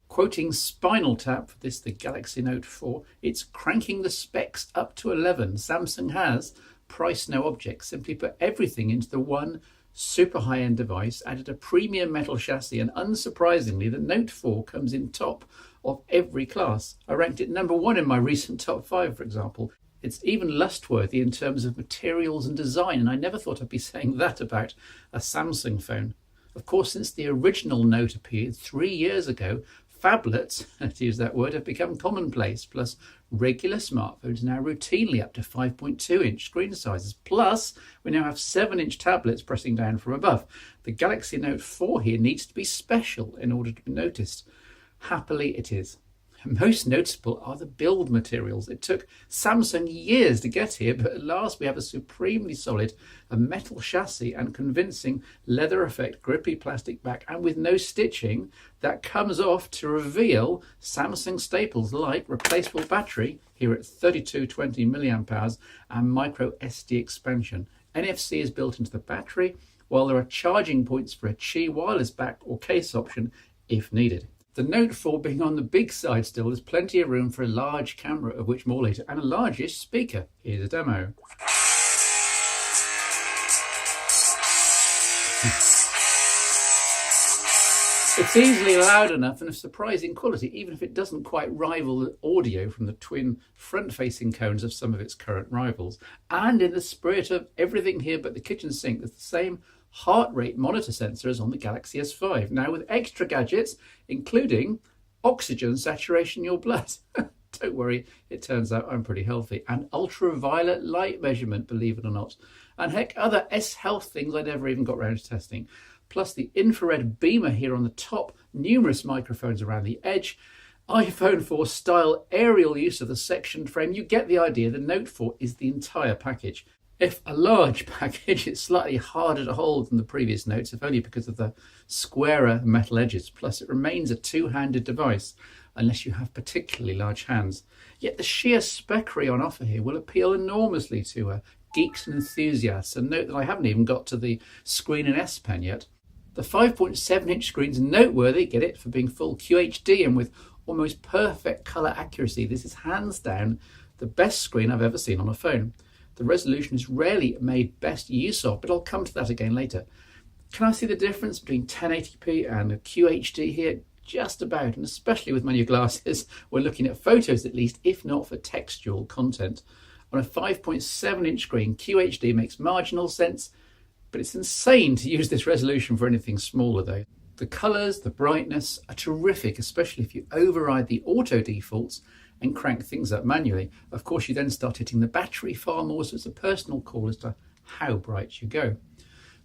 Quoting Spinal Tap for this, the Galaxy Note 4, it's cranking the specs up to 11. Samsung has, price no object, simply put everything into the one super high-end device, added a premium metal chassis, and unsurprisingly, the Note 4 comes in top of every class. I ranked it number 1 in my recent top 5, for example. It's even lust-worthy in terms of materials and design, and I never thought I'd be saying that about a Samsung phone. Of course, since the original Note appeared 3 years ago, phablets, to use that word, have become commonplace, plus regular smartphones are now routinely up to 5.2-inch screen sizes, plus we now have 7-inch tablets pressing down from above. The Galaxy Note 4 here needs to be special in order to be noticed. Happily it is. Most noticeable are the build materials. It took Samsung years to get here, but at last we have a supremely solid metal chassis and convincing leather effect grippy plastic back, and with no stitching that comes off to reveal Samsung staples like replaceable battery here at 3220 milliamp hours and micro SD expansion. NFC is built into the battery, while there are charging points for a Qi wireless back or case option if needed. The Note 4 being on the big side still, there's plenty of room for a large camera, of which more later, and a largish speaker. Here's a demo. It's easily loud enough and of surprising quality, even if it doesn't quite rival the audio from the twin front-facing cones of some of its current rivals. And in the spirit of everything here but the kitchen sink, there's the same heart rate monitor sensor as on the Galaxy S5, now with extra gadgets, including oxygen saturation in your blood. Don't worry, it turns out I'm pretty healthy. And ultraviolet light measurement, believe it or not. And heck, other S-Health things I never even got around to testing. Plus the infrared beamer here on the top, numerous microphones around the edge, iPhone 4 style aerial use of the sectioned frame. You get the idea. The Note 4 is the entire package. If a large package, it's slightly harder to hold than the previous Notes, if only because of the squarer metal edges. Plus, it remains a two-handed device, unless you have particularly large hands. Yet the sheer speckery on offer here will appeal enormously to geeks and enthusiasts. And note that I haven't even got to the screen and S Pen yet. The 5.7-inch screen's noteworthy, get it, for being full QHD and with almost perfect colour accuracy. This is hands down the best screen I've ever seen on a phone. The resolution is rarely made best use of, but I'll come to that again later. Can I see the difference between 1080p and a QHD here? Just about, and especially with my new glasses, we're looking at photos at least, if not for textual content. On a 5.7-inch screen, QHD makes marginal sense, but it's insane to use this resolution for anything smaller though. The colours, the brightness are terrific, especially if you override the auto defaults and crank things up manually. Of course, you then start hitting the battery far more, so it's a personal call as to how bright you go.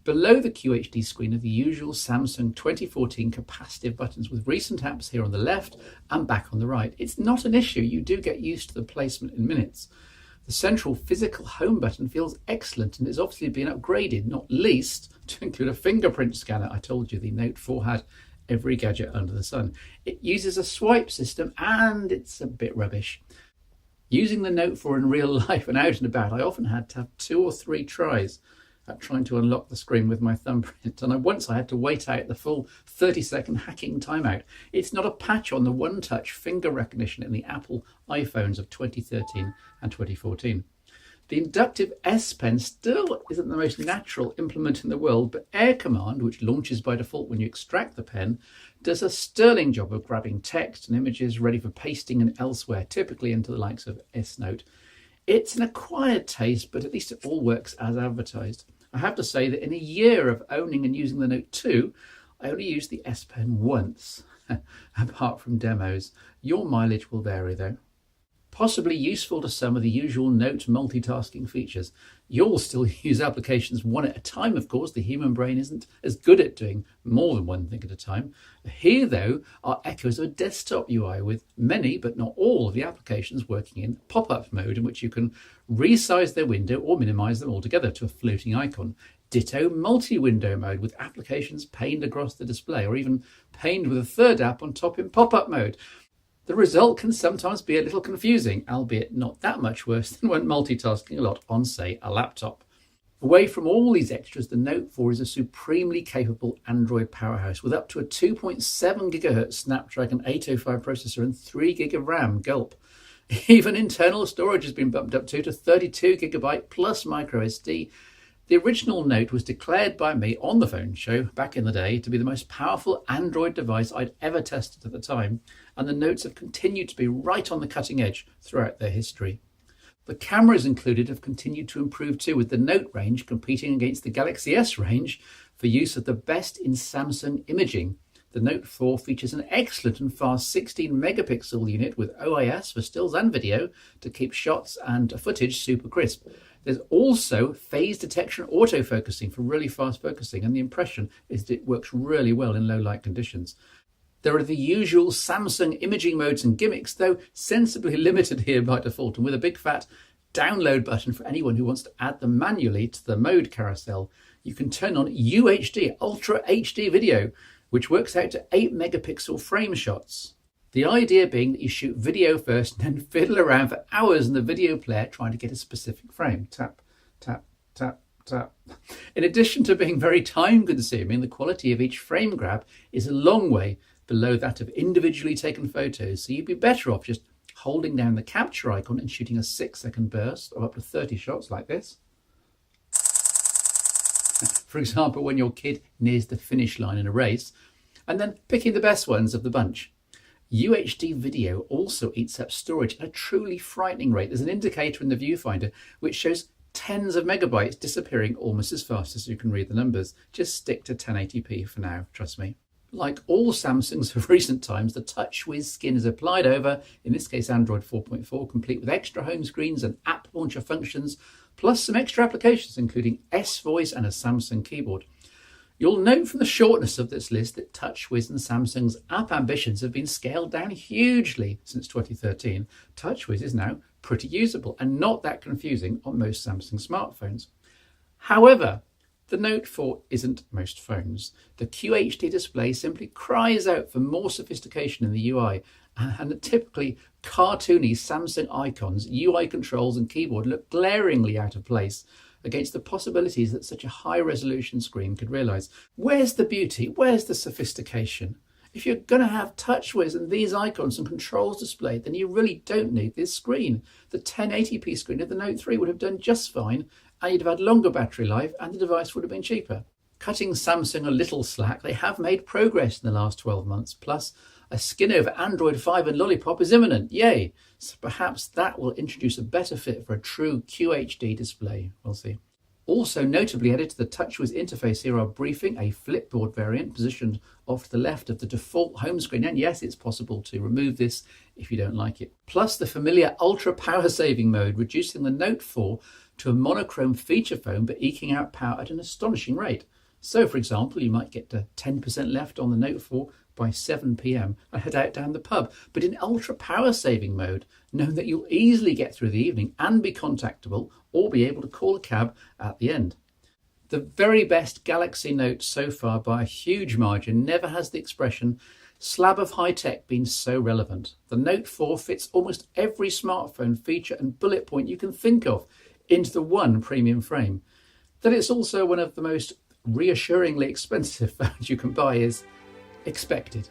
Below the QHD screen are the usual Samsung 2014 capacitive buttons with recent apps here on the left and back on the right. It's not an issue, you do get used to the placement in minutes. The central physical home button feels excellent and has obviously been upgraded, not least to include a fingerprint scanner. I told you the Note 4 had every gadget under the sun. It uses a swipe system and it's a bit rubbish. Using the Note 4 in real life and out and about, I often had to have 2 or 3 tries at trying to unlock the screen with my thumbprint, and once I had to wait out the full 30-second hacking timeout. It's not a patch on the one-touch finger recognition in the Apple iPhones of 2013 and 2014. The inductive S Pen still isn't the most natural implement in the world, but Air Command, which launches by default when you extract the pen, does a sterling job of grabbing text and images ready for pasting and elsewhere, typically into the likes of S Note. It's an acquired taste, but at least it all works as advertised. I have to say that in a year of owning and using the Note 2, I only used the S Pen once, apart from demos. Your mileage will vary though. Possibly useful to some of the usual Note multitasking features. You'll still use applications one at a time, of course. The human brain isn't as good at doing more than one thing at a time. Here, though, are echoes of a desktop UI with many, but not all, of the applications working in pop-up mode, in which you can resize their window or minimize them altogether to a floating icon. Ditto multi-window mode with applications paned across the display, or even paned with a third app on top in pop-up mode. The result can sometimes be a little confusing, albeit not that much worse than when multitasking a lot on, say, a laptop. Away from all these extras, the Note 4 is a supremely capable Android powerhouse with up to a 2.7 GHz Snapdragon 805 processor and 3 GB of RAM, gulp. Even internal storage has been bumped up to 32 GB plus micro SD. The original Note was declared by me on the phone show back in the day to be the most powerful Android device I'd ever tested at the time, and the Notes have continued to be right on the cutting edge throughout their history. The cameras included have continued to improve too, with the Note range competing against the Galaxy S range for use of the best in Samsung imaging. The Note 4 features an excellent and fast 16 megapixel unit with OIS for stills and video to keep shots and footage super crisp. There's also phase detection autofocusing for really fast focusing, and the impression is that it works really well in low light conditions. There are the usual Samsung imaging modes and gimmicks, though sensibly limited here by default, and with a big fat download button for anyone who wants to add them manually to the mode carousel. You can turn on UHD, Ultra HD video, which works out to 8 megapixel frame shots. The idea being that you shoot video first and then fiddle around for hours in the video player trying to get a specific frame. Tap, tap, tap, tap. In addition to being very time consuming, the quality of each frame grab is a long way below that of individually taken photos, so you'd be better off just holding down the capture icon and shooting a 6-second burst of up to 30 shots like this. For example, when your kid nears the finish line in a race, and then picking the best ones of the bunch. UHD video also eats up storage at a truly frightening rate. There's an indicator in the viewfinder which shows tens of megabytes disappearing almost as fast as you can read the numbers. Just stick to 1080p for now, trust me. Like all Samsungs of recent times, the TouchWiz skin is applied over, in this case Android 4.4, complete with extra home screens and app launcher functions, plus some extra applications including S-Voice and a Samsung keyboard. You'll note from the shortness of this list that TouchWiz and Samsung's app ambitions have been scaled down hugely since 2013. TouchWiz is now pretty usable and not that confusing on most Samsung smartphones. However, the Note 4 isn't most phones. The QHD display simply cries out for more sophistication in the UI, and the typically cartoony Samsung icons, UI controls and keyboard look glaringly out of place against the possibilities that such a high-resolution screen could realise. Where's the beauty? Where's the sophistication? If you're going to have TouchWiz and these icons and controls displayed, then you really don't need this screen. The 1080p screen of the Note 3 would have done just fine, and you'd have had longer battery life and the device would have been cheaper. Cutting Samsung a little slack, they have made progress in the last 12 months, plus a skin over Android 5 and Lollipop is imminent, yay! So perhaps that will introduce a better fit for a true QHD display, we'll see. Also notably added to the TouchWiz interface here are Briefing, a flipboard variant positioned off to the left of the default home screen, and yes, it's possible to remove this if you don't like it. Plus the familiar ultra power saving mode, reducing the Note 4 to a monochrome feature phone but eking out power at an astonishing rate. So for example, you might get to 10% left on the Note 4 by 7 p.m. and head out down the pub, but in ultra power saving mode, knowing that you'll easily get through the evening and be contactable or be able to call a cab at the end. The very best Galaxy Note so far by a huge margin never has the expression slab of high tech been so relevant. The Note 4 fits almost every smartphone feature and bullet point you can think of into the one premium frame. That it's also one of the most reassuringly expensive phones you can buy is expected.